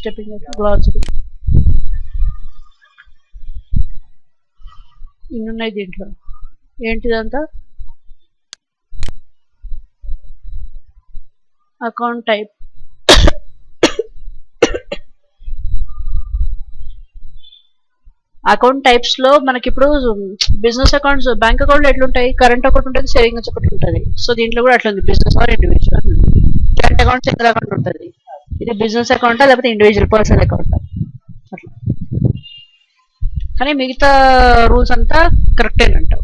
stepping into glossary. ఇన్నున్నాయి దీంట్లో. ఏంటిదంతా? Account type. Account types లో మనకి ఇప్పుడు బిజినెస్ అకౌంట్స్, బ్యాంక్ అకౌంట్ ఎట్లుంటాయి? కరెంట్ ఒకటి ఉంటుంది, సేవింగ్స్ ఒకటి ఉంటుంది. సో దీంట్లో కూడా అట్లా ఉంది, business are individual. Current account single account ఉంటుంది. ఇది బిజినెస్ అకౌంటా లేకపోతే ఇండివిజువల్ పర్సనల్ అకౌంటా? అట్లా. కానీ మిగతా రూల్స్ అంతా కరెక్టేనంటావు,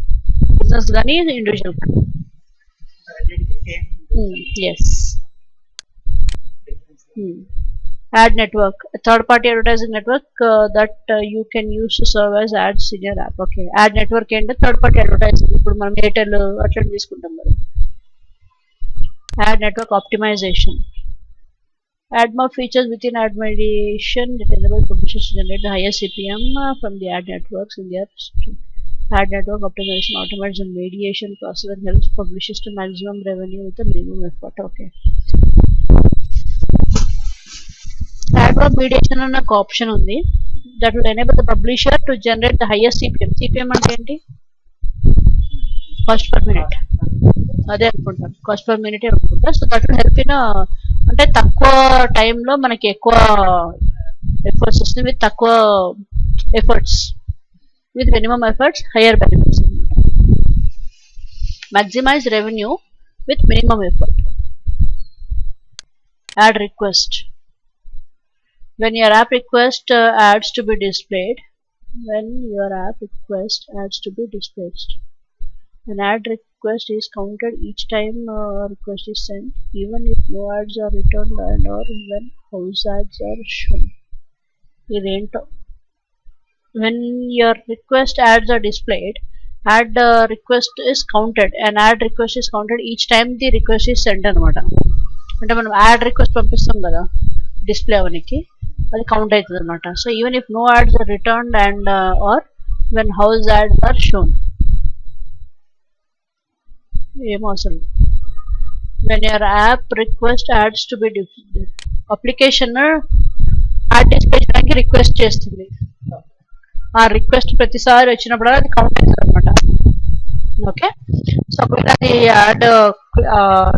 బిజినెస్ కానీ ఇండివిజువల్ కానీ. Yes. Ad network, a third party advertising network that you can use to serve as ads in your app. Okay, ad network ఏంటంటే థర్డ్ పార్టీ అడ్వర్టైజింగ్. ఇప్పుడు మనం ఎయిర్టెల్ అట్లా తీసుకుంటాం కదా. Ad network optimization. Ad mob features within ad mediation that enable publishers to generate the highest CPM from the ad networks in their stream. Ad network optimization automates the mediation process and helps publishers to maximum revenue with the minimum effort. Okay. Ad mob mediation అన్న ఒక option ఉంది. That will enable the publisher to generate the highest CPM. CPM అంటే ఏంటి? Cost per minute. అదే అనుకుంటాను, cost per minute అనుకుంటా. So that will help in, అంటే తక్కువ టైంలో మనకి ఎక్కువ ఎఫర్ట్స్ వస్తుంది, విత్ తక్కువ efforts, with minimum efforts higher benefits అనమాట. Maximize revenue with minimum effort. Ad request. When your app request ads to be displayed, an ad request is counted each time request is sent, even if no ads are returned and or when house ads are shown. Idento. When your request ads are displayed, ad request is counted. An ad request is counted each time the request is sent anamata. అంటే మనం add request పంపిస్తాం కదా display అవనికి, అది count అవుతుంది అనమాట. So even if no ads are returned and are when house ads are shown. ఏమో అసలు. When your app request ads to be application ad display చేయడానికి రిక్వెస్ట్ చేస్తుంది. ఆ రిక్వెస్ట్ ప్రతిసారి వచ్చినప్పుడు అది కౌంట్ అవుతుంది అనమాట. ఓకే. సో ఒకవేళ అది యాడ్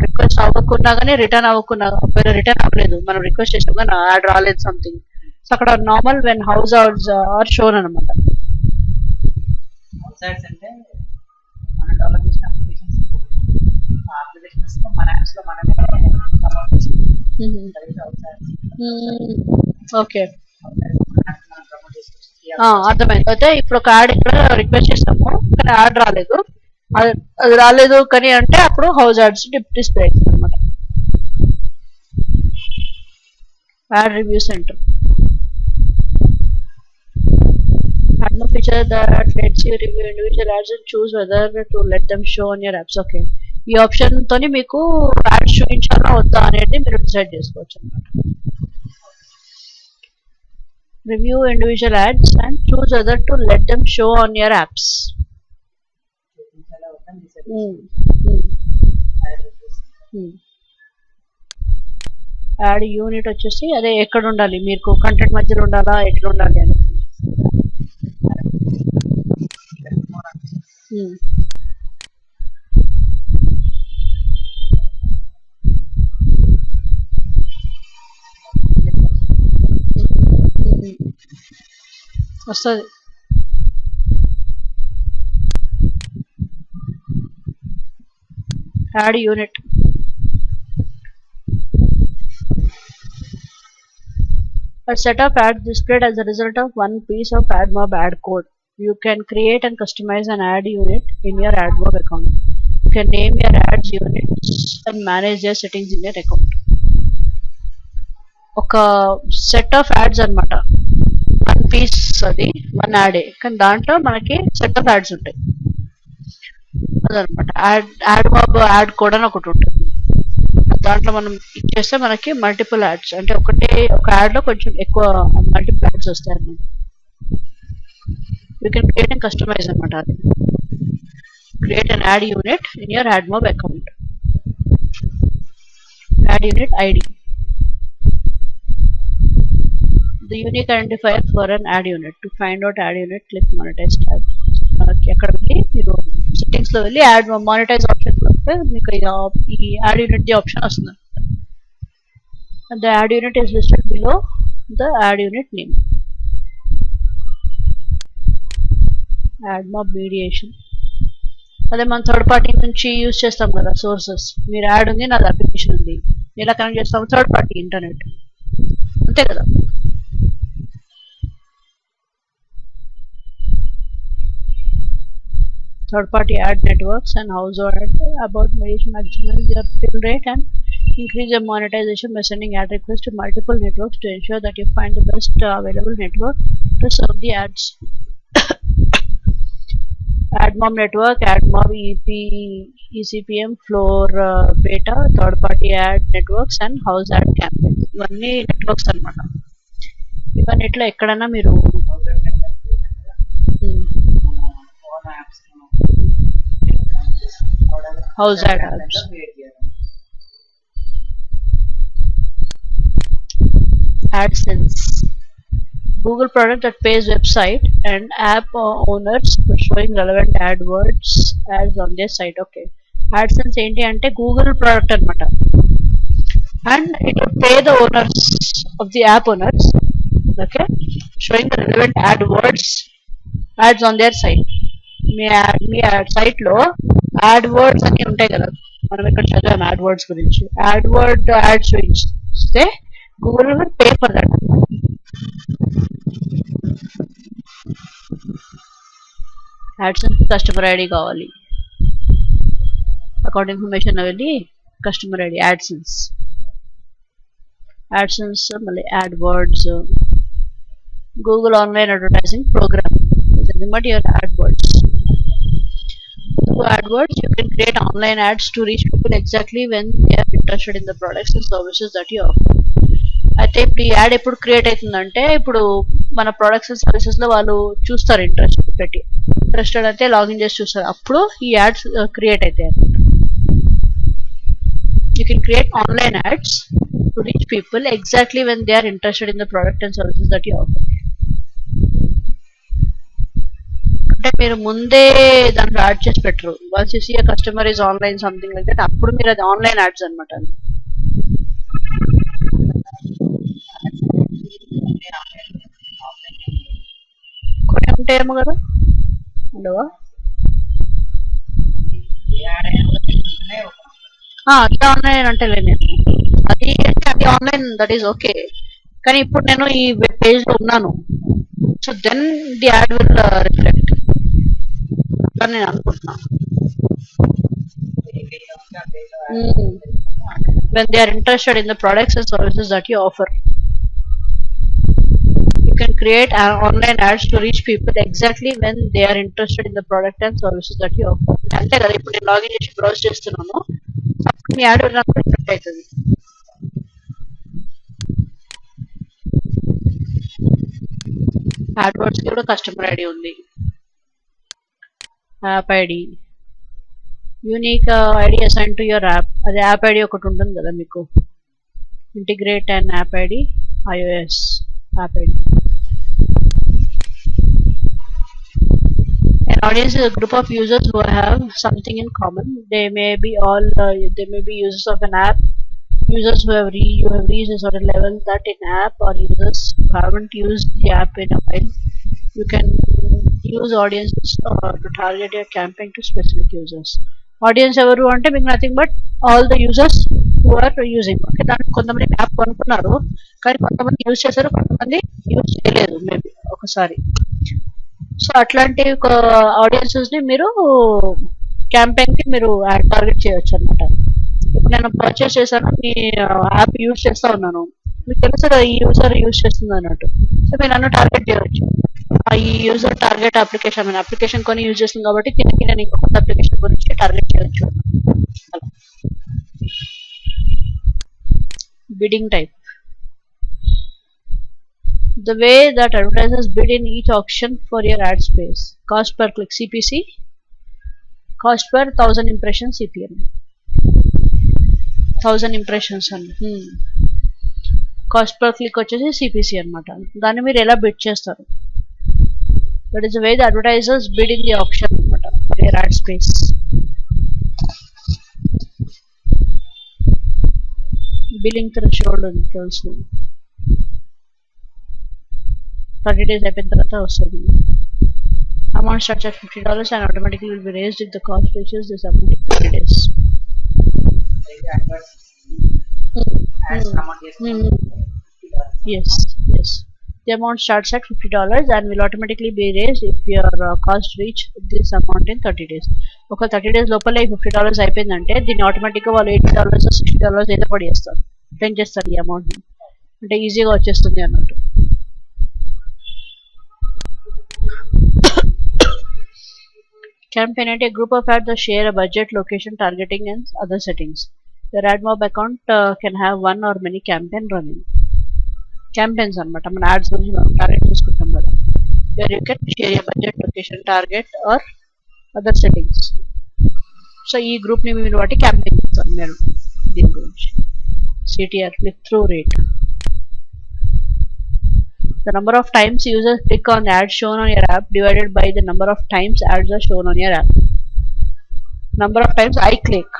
రిక్వెస్ట్ అవ్వకున్నా కానీ, రిటర్న్ అవ్వకున్నా, ఒకవేళ రిటర్న్ అవ్వలేదు, మనం రిక్వెస్ట్ చేసాం కానీ యాడ్ రాలేదు సంథింగ్, సో అక్కడ normal when house ads are shown అనమాట. ఓకే, అర్థమైంది. అయితే ఇప్పుడు ఒక యాడ్ ఇక్కడ రిక్వెస్ట్ చేస్తాము కానీ యాడ్ రాలేదు, అది రాలేదు కానీ అంటే అప్పుడు హౌస్ యాడ్స్ డిస్ప్లే అవుతుంది అనమాట. Add review centre. Add no feature that lets you review individual ads and choose whether to let them show on your apps. Okay, ఈ ఆప్షన్ తోని మీకు యాడ్స్ చూపించాలా వద్దా అనేది మీరు డిసైడ్ చేసుకోవచ్చు అనమాట. Review individual ads and choose whether to let them show on your apps. Add unit వచ్చేసి అదే ఎక్కడ ఉండాలి, మీకు కంటెంట్ మధ్యలో ఉండాలా, ఎట్లా ఉండాలి అని. వస్తుంది. Add unit. A set of ads displayed as a result of one piece of AdMob ad code. You can create and customize an ad unit in your AdMob account. You can name your ads units and manage their settings in your account. ఒక set of ads అనమాట, one piece, అది one యాడే, కానీ దాంట్లో మనకి set of ads ఉంటాయి. అదనమాట AdMob add code అని ఒకటి ఉంటుంది. దాంట్లో మనం ఇచ్చేస్తే మనకి మల్టిపుల్ యాడ్స్, అంటే ఒక యాడ్ లో కొంచెం ఎక్కువ మల్టిపుల్ యాడ్స్ వస్తాయి అనమాట. You can create and customise అనమాట. అది create an ad unit in your AdMob account. Ad unit ID. the unique identifier for an ad unit. To find out ad unit, click monetize tab. అక్కడ వెళ్ళి మీరు settings లో వెళ్ళి add monetise option వస్తే మీకు ఈ యాడ్ యూనిట్ ది ఆప్షన్ వస్తుంది. The ad unit is listed below the ad unit name. AdMob mediation. అదే మనం థర్డ్ పార్టీ నుంచి యూజ్ చేస్తాం కదా సోర్సెస్. మీరు యాడ్ ఉంది, నాది అప్లికేషన్ ఉంది, ఎలా కనెక్ట్ చేస్తాం? థర్డ్ పార్టీ ఇంటర్నెట్, అంతే కదా. Third party ad networks and household about mediation maximize your fill rate and increase your monetization by sending ad requests to multiple networks to ensure that you find the best available network to serve the ads. AdMob network, AdMob ECPM, Floor Beta, third party ad networks and house ad campaign. ఇవన్నీ networks అన్నమాట. ఇవన్నిట్లో ఎక్కడైనా మీరు house ad apps. AdSense, Google product that pays website and app owners for showing relevant ads on their site. Okay, AdSense ఏంటి అంటే Google product అన్నమాట, and it will pay the owners of the app owners, okay, showing the relevant ads on their site. మీ site లో ad words అని ఉంటాయి కదా, మనం ఇక్కడ చదివాం యాడ్ వర్డ్స్ గురించి. యాడ్స్ చూపిస్తే Google will pay for that. AdSense customer ID కావాలి, అకౌంట్ ఇన్ఫర్మేషన్ వెళ్ళి కస్టమర్ ఐడి యాడ్సెన్స్ మళ్ళీ ad words, Google online advertising program, but your ad words. Through AdWords, you can create online ads to reach people exactly when they are interested in the products and services that you offer. అయితే ఇప్పుడు ఈ add ఎప్పుడు create అవుతుందంటే, ఇప్పుడు మన products and services లో వాళ్ళు చూస్తారు, ఇంట్రెస్టెడ్ అయితే లాగిన్ చేసి చూస్తారు, అప్పుడు ఈ యాడ్స్ క్రియేట్ అవుతాయి. You can create online ads to reach people exactly when they are interested in the product and services that you offer. అంటే మీరు ముందే దాంట్లో యాడ్ చేసి పెట్టరు. Once you see customer is online something like that, అప్పుడు మీరు అది online ads అనమాట. కొన్ని ఉంటాయేమో కదా, ఉండవా? అట్లా ఆన్లైన్ అంటే నేను అది ఆన్లైన్, దట్ ఈస్ ఓకే. కానీ ఇప్పుడు నేను ఈ వెబ్ పేజ్ లో ఉన్నాను, so then the ad will reflect అని నేను అనుకుంటున్నాను. When they are interested in the products and services that you offer, you can create online ads to reach people exactly when they are interested in the product and services that you offer. అంతే కదా, ఇప్పుడు నేను login చేసి browse చేస్తున్నాను, మీ add నాకు reflect అవుతుంది. AdWords కి కూడా కస్టమర్ ఐడి ఉంది, app ID, unique ID assign to your app. అది యాప్ ఐడి ఒకటి ఉంటుంది కదా మీకు, integrate and app ID, iOS app ID. An audience is a group of users who have something in common. They may be users of an app, users who have reached a certain level that in app, or users who haven't used the app in a while. You can use audiences to target your campaign to specific users. Audience ఎవరు అంటే మీకు nothing but all the users who are using. Okay, దానికి కొంతమంది app కొనుక్కున్నారు, కానీ కొంతమంది use చేశారు, కొంతమంది యూజ్ చేయలేదు మేబీ ఒకసారి. సో అట్లాంటి ఆడియన్సెస్ ని మీరు క్యాంపెయిన్ కి మీరు టార్గెట్ చేయొచ్చు అనమాట. ఇప్పుడు నేను పర్చేస్ చేశాను, మీ యాప్ యూజ్ చేస్తా ఉన్నాను, మీకు తెలుసు కదా ఈ యూజర్ యూజ్ చేస్తుంది అన్నట్టు, సో మీరు నన్ను టార్గెట్ చేయవచ్చు. ఈ యూజర్ టార్గెట్ అప్లికేషన్ కొని యూజ్ చేస్తుంది కాబట్టి దీనికి నేను ఇంకొక అప్లికేషన్ గురించి టార్గెట్ చేయవచ్చు. Bidding type, the way that advertisers bid in each auction for your ad space. Cost per click CPC, cost per 1000 impressions CPM. 1000 impressions cost per click వచ్చేసి CPC అనమాట. దాన్ని మీరు ఎలా బిడ్ చేస్తారు, that is the way the advertisers bid in the option అనమాట for your ad space. Billing threshold అని తెలుసు, 30 days అయిపోయిన తర్వాత వస్తుంది. Amount starts at $50 and automatically will be raised if the cost reaches this amount in 30 days. Yes, yes. The amount starts at $50 and will automatically be raised if your cost reach this amount in 30 days. ఒక 30 days లోపల $50 అయిపోయిందంటే దీన్ని ఆటోమేటిక్గా వాళ్ళు $80 $60 ఏదో పడేస్తారు, పెంచేస్తారు ఈ అమౌంట్ని, అంటే ఈజీగా వచ్చేస్తుంది అన్నట్టు. Campaign అంటే a group of ads that share a budget, location, targeting and other settings. Your AdMob account can have one or many campaign running. Campaigns అన్నమాట, మన యాడ్స్ గురించి మనం టార్గెట్ చేసుకుంటాం కదా. Where you can share your budget, location, target or other settings. So ఈ గ్రూప్ని మీరు వాటి క్యాంపెయిన్ చేస్తారు మీరు దీని గురించి. CTR, click through rate. The number of times users click on the ad shown on your app divided by the number of times ads are shown on your app. Number of times I click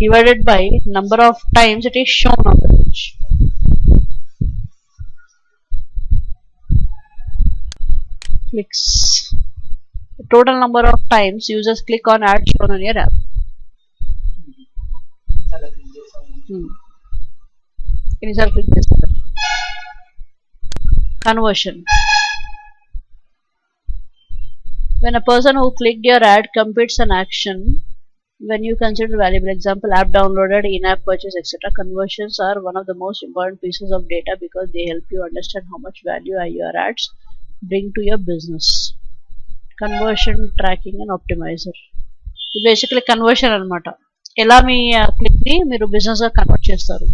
divided by number of times it is shown on the page. Clicks. The total number of times users click on ad shown on your app. ఎన్నిసార్లు click చేస్తారు. Conversion. When a person who clicked your ad completes an action when you consider valuable, example app downloaded, in-app purchase, etc. Conversions are one of the most important pieces of data because they help you understand how much value your ads bring to your business. Conversion tracking and optimizer. Basically conversion అనమాట, ఎలా మీ క్లిక్ని మీరు బిజినెస్గా convert చేస్తారు,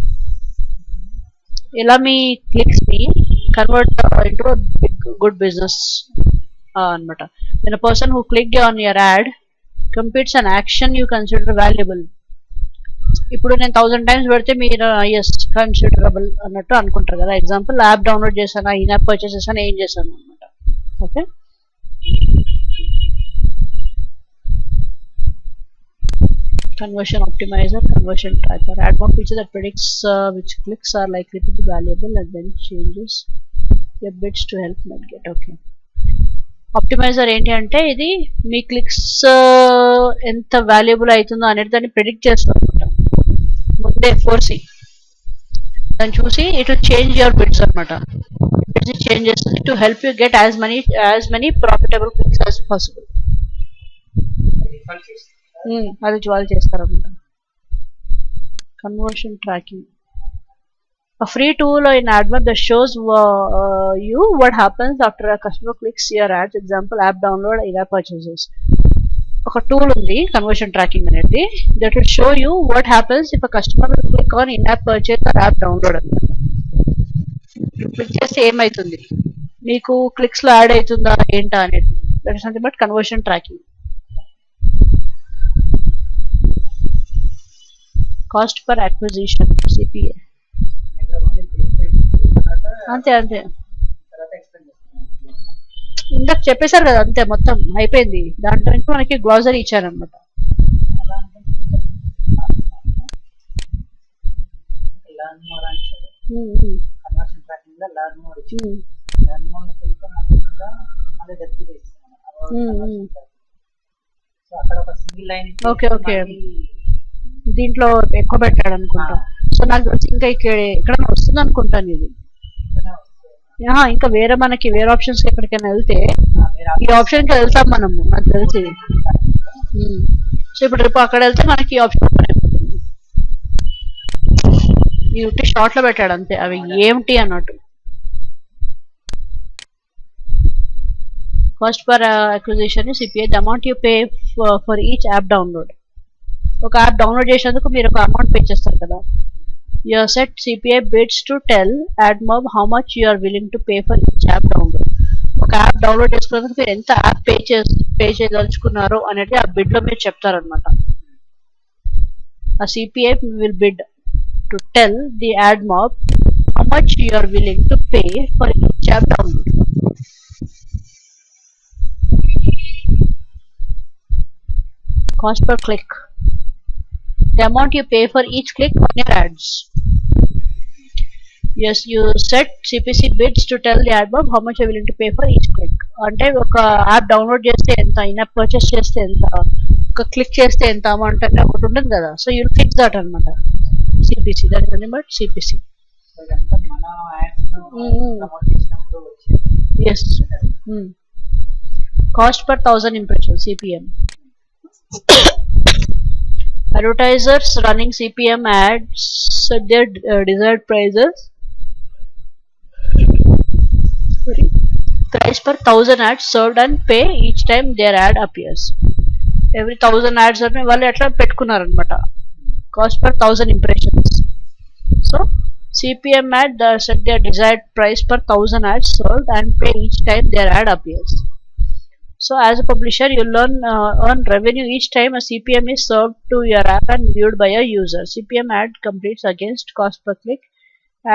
ఎలా మీ క్లిక్స్ని convert into good business అనమాట. When a person who clicked on your ad completes an action you consider valuable. ఇప్పుడు నేను 1000 times పెడితే మీరు ఎస్ కన్సిడరబుల్ అన్నట్టు అనుకుంటారు కదా. ఎగ్జాంపుల్ యాప్ డౌన్లోడ్ చేశాను, ఇన్ యాప్ పర్చేస్ చేశాను, ఏం చేశాను అనమాట. Okay, conversion optimizer, conversion tracker. AdMob feature that predicts which clicks are likely to be valuable and then changes your bids to help them get. Okay, optimiser ఏంటి అంటే ఇది మీ clicks ఎంత valuable అవుతుందో అనేది దాన్ని ప్రెడిక్ట్ చేస్తుంది అనమాట. ముందే ఫోర్సి దాన్ని చూసి it will change your bids అనమాట. బిడ్స్ చేంజ్ చేస్తుంది to help you get as many profitable clicks as possible. అది వాళ్ళు చేస్తారన్నమాట. Conversion tracking. A free tool in AdMob that shows you what happens after a customer clicks your ads. Example app download, in-app purchases. ఒక tool ఉంది conversion tracking అనేది, that will show you what happens if a customer will click on in-app purchase or app download అనమాట. Click చేస్తే ఏమవుతుంది, మీకు క్లిక్స్లో ad అవుతుందా ఏంటా అనేది, that is nothing but conversion tracking. Cost per acquisition, CPA. అంతే అంతే, ఇందాక చెప్పేశారు కదా, అంతే మొత్తం అయిపోయింది. దాంట్లో నుంచి మనకి గ్లాసరీ ఇచ్చారనమాట. ఓకే ఓకే, దీంట్లో ఎక్కువ పెట్టాడు అనుకుంటా. సో నాకు తెలిసి ఇంకా ఇక్కడ వస్తుంది అనుకుంటాను ఇది. ఇంకా వేరే మనకి వేరే ఆప్షన్స్కి ఎక్కడికైనా వెళ్తే ఈ ఆప్షన్కి వెళ్తాం మనము, నాకు తెలిసి. సో ఇప్పుడు రేపు అక్కడ వెళ్తే మనకి ఈ ఆప్షన్ అయిపోతుంది. ఈ ఉట్టి షార్ట్లో పెట్టాడు అంతే, అవి ఏమిటి అన్నట్టు. Cost per acquisition CPI, the amount you pay for each app download. ఒక యాప్ డౌన్లోడ్ చేసేందుకు మీరు ఒక అమౌంట్ పే చేస్తారు కదా. Your set CPI bids to tell AdMob how much you are willing to pay for each app download. ఒక app download చేసుకున్నందుకు మీరు ఎంత యాప్ పే చేయదలుచుకున్నారో అనేది ఆ బిడ్ లో మీరు చెప్తారనమాట. ఆ CPI will bid to tell the AdMob how much you are willing to pay for each app download. Cost per click. The amount you pay for each click on your ads. Yes, you set CPC bids to tell the ad mob how much you're willing to pay for each click. అంటే ఒక app download చేస్తే ఎంత, in app purchase చేస్తే ఎంత, ఒక click చేస్తే ఎంత amount అని ఒకటి ఉంటుంది కదా. సో యూ ఫిక్స్ దట్ అనమాట CPC. That is but CPC. Yes. Cost per 1000 impression CPM. Advertisers running CPM ads set their desired prices. Price per 1000 ads served and pay each time their ad appears. Every 1000 ads are వాళ్ళు ఎట్లా పెట్టుకున్నారనమాట. Cost per 1000 impressions. So CPM ad set their desired price per 1000 ads served and pay each time their ad appears. So as a publisher, you earn revenue each time a CPM is served to your app and viewed by a user. CPM ad competes against cost per click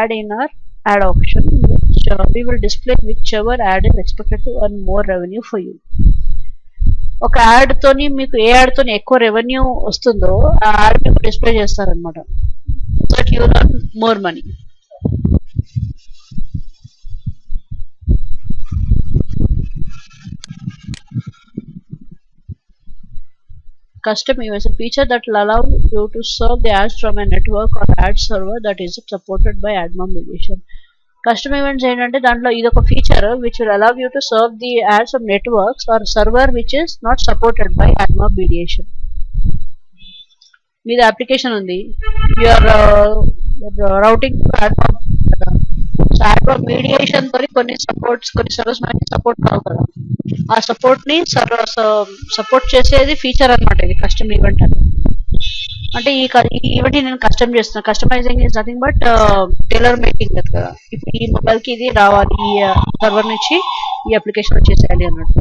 ad in our ad auction, which we will display whichever ad is expected to earn more revenue for you. ఒక add తోని మీకు ఏ add తోని ఎక్కువ revenue వస్తుందో ఆ add మీకు display చేస్తారనమాట. So that you earn more money. Custom events, a feature that will allow you to serve the ads from a network or ad server that is supported by AdMob mediation. Custom events ఏంటంటే దాంట్లో ఇది ఒక feature which will allow you to serve the ads from networks or server which is not supported by AdMob mediation. మీద application ఉంది, you are routing to AdMob కదా. So AdMob mediation తో కొన్ని servers మనకి సపోర్ట్ కావు కదా. ఆ support ని సపోర్ట్ చేసేది ఫీచర్ అనమాట ఇది కస్టమ్ ఈవెంట్ అనేది. అంటే ఈ ఈవెంట్ నేను కస్టమ్ చేస్తున్నా. Customising is nothing but tailor making కదా. ఇప్పుడు ఈ మొబైల్ కి ఇది రావాలి, ఈ సర్వర్ నుంచి ఈ అప్లికేషన్ వచ్చేసేయాలి అన్నట్టు.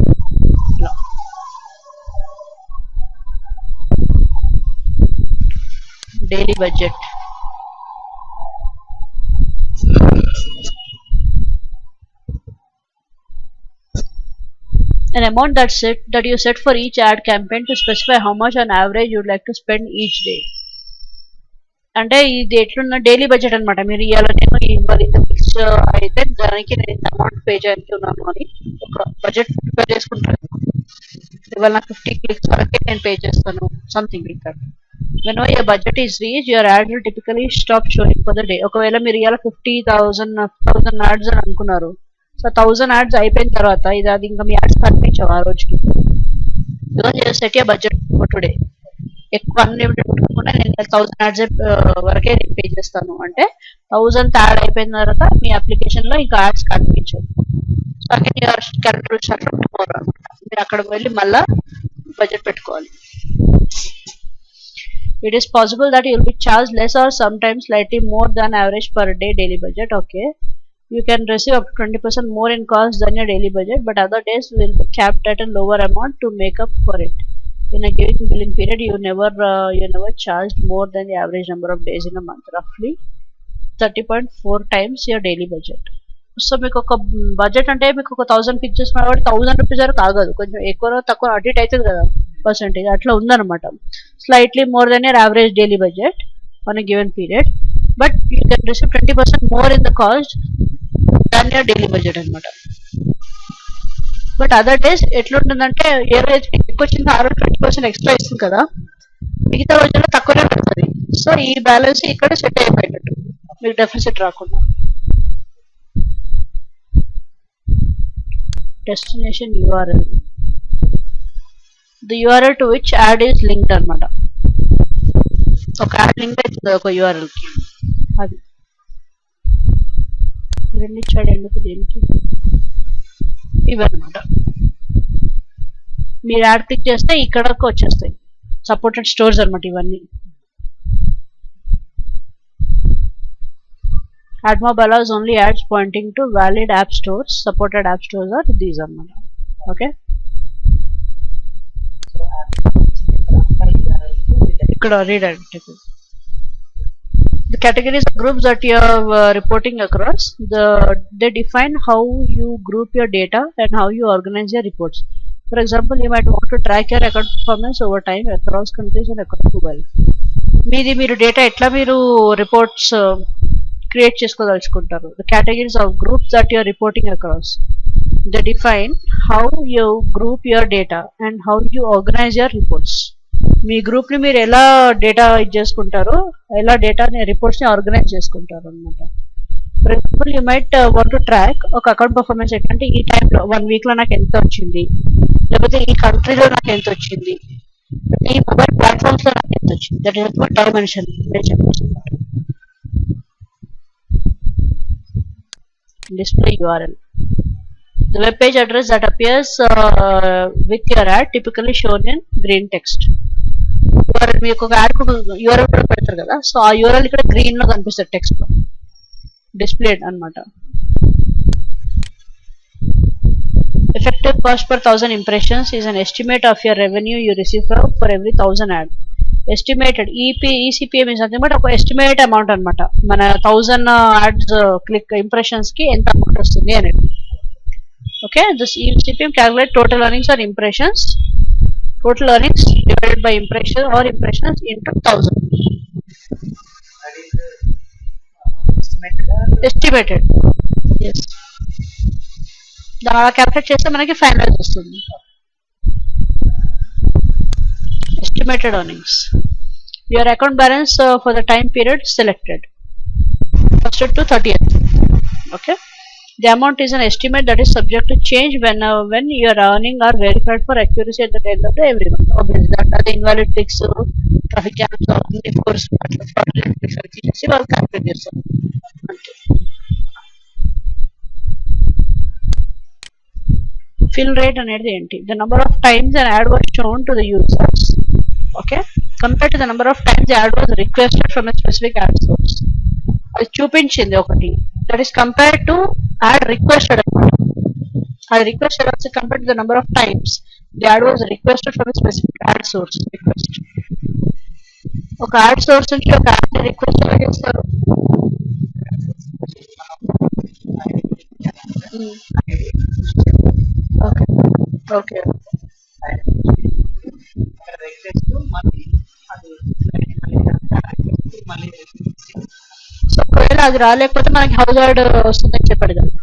Daily budget. An amount that you set for each ad campaign to specify how much on average you would like to spend each day. అంటే ఇది ఎట్లున్న డైలీ బడ్జెట్ అనమాట. మీరు ఇవాళ నేను ఇవాళ ఇంత ఫిక్స్ అయితే దానికి నేను ఇంత అమౌంట్ పే చేస్తున్నాను అని ఒక బడ్జెట్ ప్రిపేర్ చేసుకుంటాను. ఇవాళ నాకు 50 క్లిక్స్ వరకే నేను పే చేస్తాను, something like that. Whenever your budget is reached, your ad will typically stop showing for the day. ఒకవేళ మీరు ఇవాళ 50,000 యాడ్స్ అని అనుకున్నారు. సో 1000 యాడ్స్ అయిపోయిన తర్వాత ఇది అది ఇంకా మీ యాడ్స్ కనిపించవు ఆ రోజుకి. Set your budget for today. ఎక్కువ అన్లిమిటెడ్ పెట్టుకోకుండా నేను 1000 యాడ్స్ వరకే నేను పే చేస్తాను అంటే 1000 యాడ్ అయిపోయిన తర్వాత మీ అప్లికేషన్ లో ఇంకా యాడ్స్ కనిపించవు. So again your character start from tomorrow అనమాట. మీరు అక్కడ వెళ్ళి మళ్ళా బడ్జెట్ పెట్టుకోవాలి. It is possible that you will be charged less or sometimes slightly more than average per day daily budget. Okay. You can receive up to 20% more in cost than your daily budget, but other days will be capped at a lower amount to make up for it. In a given billing period, you never charged more than the average number of days in a month, roughly 30.4 times your daily budget. So మీకు ఒక budget అంటే మీకు ఒక 1000 fix చేసుకున్న కాబట్టి 1000 rupees వరకు ఆగదు, కొంచెం ఎక్కువ తక్కువ అటు ఇటు అవుతుంది కదా పర్సెంటేజ్, అట్లా ఉందన్నమాట. Slightly more than your average daily budget on a given period, but you can receive 20% more in the cost than your daily budget అనమాట. బట్ అదర్ డేస్ ఎట్లుంటుందంటే ఏ రోజు ఎక్కువ వచ్చిందో ఆ రోజు 20% ఎక్స్ట్రా ఇస్తుంది కదా, మిగతా రోజుల్లో తక్కువనే పడుతుంది. సో ఈ బ్యాలెన్స్ ఇక్కడ సెట్ అయిపోయినట్టు మీకు డెఫిసిట్ రాకుండా. Destination URL, the URL to which ad is linked అనమాట. ఒక యాడ్ లింక్ అవుతుంది ఒక URL కి, అది రెండు ఇచ్చాడు ఎందుకు దేనికి ఇవన్నమాట. మీరు యాడ్ క్లిక్ చేస్తే ఇక్కడకు వచ్చేస్తాయి సపోర్టెడ్ స్టోర్స్ అనమాట ఇవన్నీ. AdMob allows only ads pointing to valid app stores. Supported app stores are these are. Okay. Redirect. The categories of groups that you are reporting across, they define how you group your data and how you organize your reports. For example, you might want to track your account performance over time across countries and across the world. మీరు data ఎట్లా మీరు reports create చేసుకోదలుచుకుంటారు. The categories of groups that you are reporting across, they define how you group your data and how you organize your reports. మీ గ్రూప్ని మీరు ఎలా data ఇది చేసుకుంటారో, ఎలా డేటాని రిపోర్ట్స్ని ఆర్గనైజ్ చేసుకుంటారు అనమాట. For example you might want to track ఒక అకౌంట్ పర్ఫార్మెన్స్ అంటే ఈ టైంలో 1 వీక్లో నాకు ఎంత వచ్చింది, లేకపోతే ఈ కంట్రీలో నాకు ఎంత వచ్చింది, ఈ మొబైల్ ప్లాట్ఫామ్స్లో నాకు ఎంత వచ్చింది. That is what dimension display URL. The web page address that appears with your ad typically shown in green text. URL మీకు ఒక యాడ్ URL కూడా పెడతారు కదా, సో ఆ URL ఇక్కడ గ్రీన్ లో కనిపిస్తుంది టెక్స్ట్ లో డిస్ప్లేడ్ అన్నమాట. Effective cost per 1000 impressions is an estimate of your revenue you receive for every 1000 ad. Estimated ECPM is nothing but ఒక ఎస్టిమేట్ అమౌంట్ అనమాట. మన 1000 యాడ్స్ క్లిక్ ఇంప్రెషన్స్ కి ఎంత అమౌంట్ వస్తుంది అనేది. Okay, this ECPM calculate total earnings or impressions. Total earnings divided by impression or impressions into 1000. Estimated. Yes. దాని calculate చేస్తే మనకి ఫైనలైజ్ వస్తుంది. Estimated earnings. Your account balance for the time period selected 1st to 30th. Okay. The amount is an estimate that is subject to change when your earnings are verified for accuracy at the end of every month. Obviously, that are the invalid ticks, traffic jams, of course, fraudulent ticks, all calculate చేస్తాం. Fill rate అనేది ఏంటి? The number of times an ad was shown to the users, okay, compared to the number of times the ad was requested from a specific ad source. అది చూపించింది ఒకటి, that is compared to ad requested. Ad requested also compared to the number of times the ad was requested from a specific ad source. Request ఒక ad source నుంచి ఒక ad request ఎలా చేస్తారు? Okay okay so ఒకవేళ అది రాలేకపోతే మనకి house add వస్తుందని చెప్పాడు కదా.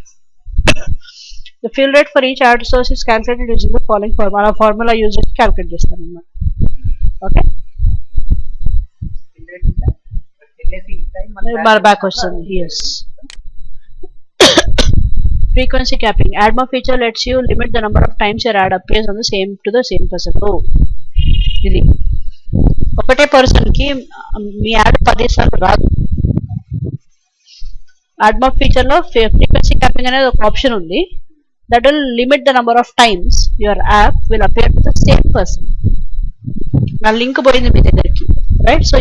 The fill rate for each ad source is calculated using the following formula. Formula use చేసి క్యాల్కులేట్ చేస్తాను అన్నమాట. ఓకే, మన బ్యాక్ వస్తుంది. Yes. Frequency capping. AdMob feature lets you limit the number of times your ad appears on the same person. Oh, ఇది ఒకటే person కి మీ add 10 సార్లు రాదు. AdMob ఫీచర్ లో ఫ్రీక్వెన్సీ క్యాపింగ్ అనేది ఒక ఆప్షన్ ఉంది. That will limit the number of times your app will appear to the same person. నా లింక్ పోయింది మీ దగ్గరికి, రైట్? సో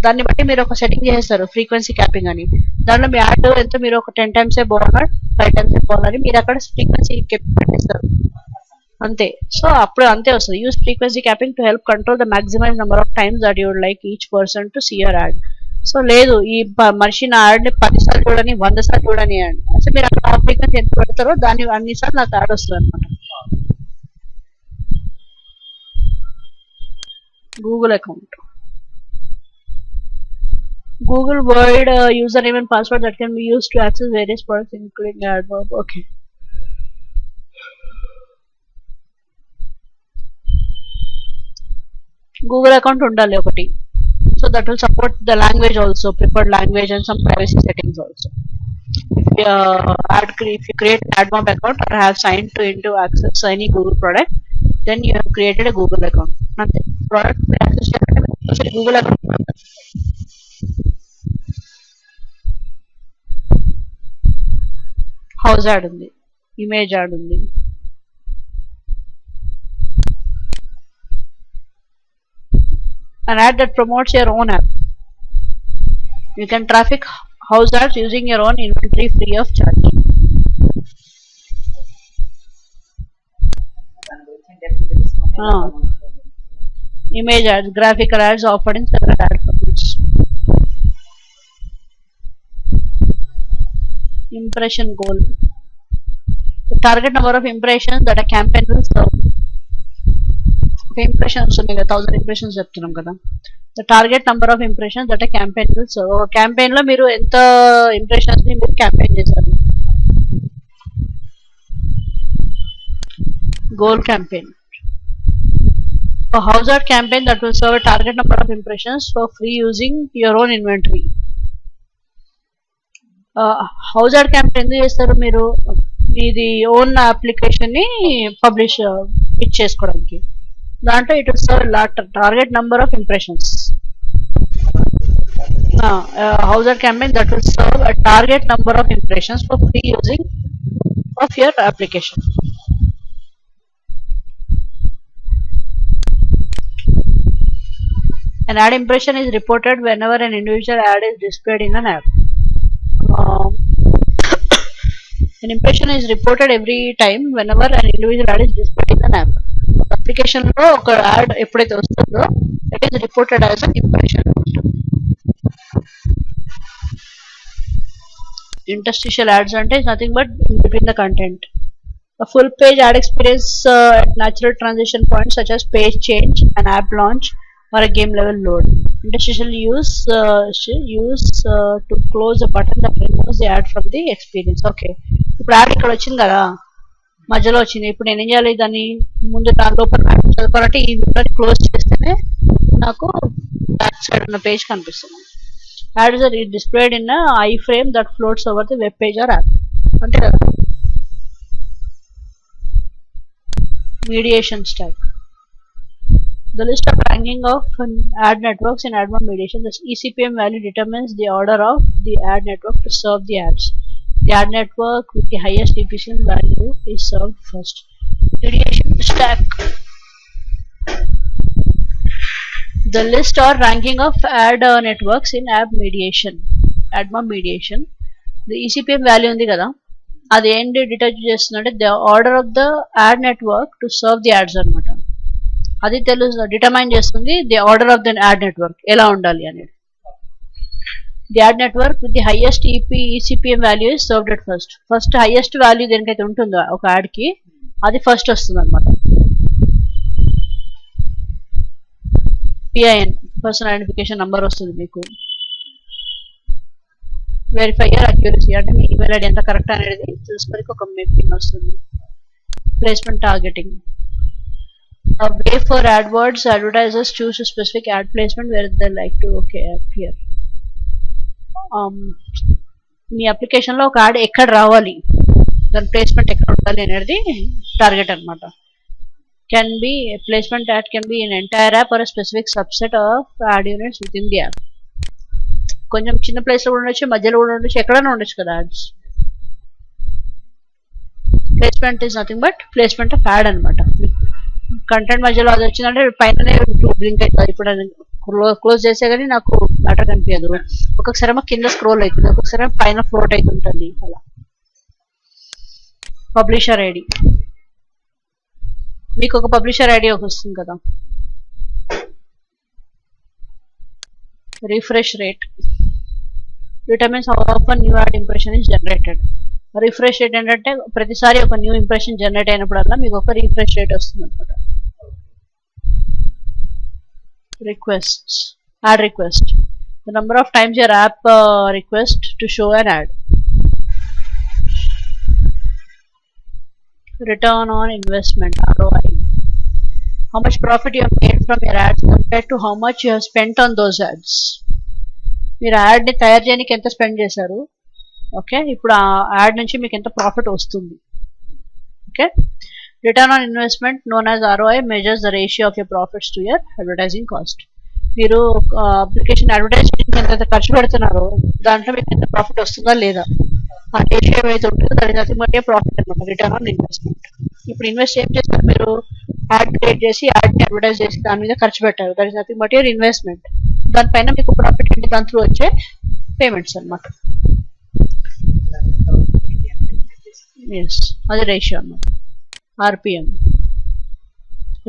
దాన్ని బట్టి మీరు ఒక సెట్టింగ్ చేస్తారు ఫ్రీక్వెన్సీ క్యాపింగ్ అని. దాంట్లో మీ యాడ్ ఎంత మీరు ఒక 10 times పోవాలా 5 times పోవాలని మీరు అక్కడ ఫ్రీక్వెన్సీ పెట్టిస్తారు అంతే. సో అప్పుడు అంతే వస్తుంది. Use frequency capping to help control the maximise number of times that you would like each person to see your ad. So లేదు, ఈ మనిషి నా యాడ్ని 10 సార్లు చూడని 100 సార్లు చూడని యాడ్ అంటే మీరు అక్కడ ఆ ఫ్రీక్వెన్సీ ఎంత పెడతారో దాన్ని అన్నిసార్లు నాకు యాడ్ వస్తుంది అనమాట. Google account. Google Word username and password that can be used to access various products including AdMob. Okay. Google account undali okati. So that will support the language also, preferred language and some privacy settings also. If you create an AdMob account or have signed into access any Google product, then you have created a Google account. Nothing. Product access Google account. House add ఉంది, image add ఉంది. An ad that promotes your own app. You can traffic house ads using your own inventory free of charge. Image ads, graphical ads offered in several ad formats. Impression goal. The target number of impressions that a campaign will serve. Impressions ఉన్నాయి కదా 1000 impressions చెప్తున్నాం కదా. The target number of impressions that a campaign will serve. ఒక campaign లో మీరు ఎంత impressions ని మీరు క్యాంపెయిన్ చేశారు. Goal campaign. A Houseart campaign that will serve a target number of impressions for free using your own inventory. Houseart campaign ఎందుకు చేస్తారు మీరు మీది ఓన్ అప్లికేషన్ ని పబ్లిష్ ఇచ్చేసుకోవడానికి. దాంట్లో it will serve target number of impressions. Houseart campaign that will serve a target number of impressions for free using of your application. An ad impression is reported whenever an individual ad is displayed in an app. An impression is reported every time whenever an individual ad is displayed in an app. Application lo oka ad eppudaithe vastundo it is reported as an impression. Interstitial ads ante is nothing but in between the content. A full page ad experience at natural transition points such as page change, an app launch, or a game level load. Interstitial use to close a button that removes the ad from the experience. Okay. ఇప్పుడు add ఇక్కడ వచ్చింది కదా మధ్యలో వచ్చింది. ఇప్పుడు నేను ఏం చేయాలి దాన్ని ముందు నా లోపల చదువుకోవాలంటే ఈ విండోని క్లోజ్ చేస్తేనే నాకు బ్యాక్ సైడ్ ఉన్న పేజ్ కనిపిస్తుంది. Add is displayed in I frame that floats over the web page or app. అంతే కదా. Mediation stack. The list of ranking of ad networks in AdMob mediation. The ECPM value determines the order of the ad network to serve the ads. The ad network with the highest efficient value is served first. Mediation stack. The list or ranking of ad networks in AdMob mediation. The ECPM value ఉంది కదా అది ఏంటి detect చేస్తుందంటే the order of the ad network to serve the ads అనమాట. అది determine చేస్తుంది the order of the ad network ఎలా ఉండాలి అనేది. The ad network with the highest eCPM value is served at first highest value దేనికైతే ఉంటుందో ఒక add కి అది ఫస్ట్ వస్తుంది అనమాట. పిఐఎన్ పర్సనల్ ఐడెంటిఫికేషన్ నంబర్ వస్తుంది మీకు. వెరిఫైయర్ అక్యూరసీ అంటే మీ ఈమెయిల్ ఐడి ఎంత కరెక్ట్ అనేది తెలుసుకోవడానికి ఒక పిన్ వస్తుంది. Placement targeting. A way for AdWords advertisers choose a specific ad placement where they like to appear. Me application లో ఒక యాడ్ ఎక్కడ రావాలి దాని ప్లేస్మెంట్ ఎక్కడ ఉండాలి అనేది టార్గెట్ అనమాట. Can be placement add can be in entire app or specific subset of add units with in the app. కొంచెం చిన్న ప్లేస్ లో కూడా ఉండొచ్చు, మధ్యలో కూడా ఉండొచ్చు, ఎక్కడైనా ఉండొచ్చు కదా ads. Placement is nothing but placement of add అనమాట. కంటెంట్ మధ్యలో అది వచ్చిందంటే పైననే బ్లింక్ అవుతుంది. ఇప్పుడు క్లోజ్ చేసే కానీ నాకు మ్యాటర్ కనిపించదు. ఒక్కొక్కసారి ఏమో కింద స్క్రోల్ అవుతుంది, ఒక్కొక్కసారి పైన ఫ్లోట్ అవుతుంటుంది. అలా పబ్లిషర్ ఐడి మీకు ఒక పబ్లిషర్ ఐడి ఒక వస్తుంది కదా. Refresh rate determines how often new ad impression is generated. Refresh rate ఏంటంటే ప్రతిసారి ఒక న్యూ ఇంప్రెషన్ జనరేట్ అయినప్పుడల్లా మీకు ఒక రిఫ్రెష్ రేట్ వస్తుంది అనమాట. Requests add request the number of times your app request to show an add. Return on investment ROI. How much profit you have made from your ads compared to how much you have spent on those ads. మీరు add ని తయారు చేయడానికి ఎంత spend చేశారు, okay, ఇప్పుడు ఆ add నుంచి మీకు ఎంత ప్రాఫిట్ వస్తుంది. Okay. Return on investment known as ROI measures the ratio of your profits to your advertising cost. మీరు అప్లికేషన్ అడ్వర్టైజింగ్ ఎంత ఖర్చు పెడుతున్నారో దాంట్లో మీకు ఎంత ప్రాఫిట్ వస్తుందా లేదా ఆ రేషియో ఏమైతే ఉంటుందో దాని నథింగ్ బట్ ప్రాఫిట్ అనమాట. Return on investment. ఇప్పుడు ఇన్వెస్ట్ ఏం చేస్తారు మీరు, యాడ్ క్రియేట్ చేసి యాడ్ని అడ్వర్టైజ్ చేసి దాని మీద ఖర్చు పెట్టారు. That is nothing but your investment. దానిపైన మీకు ప్రాఫిట్ ఏంటి, దాని త్రూ వచ్చే పేమెంట్స్ అనమాట. ఎస్ అది రేషియో అన్నమాట. RPM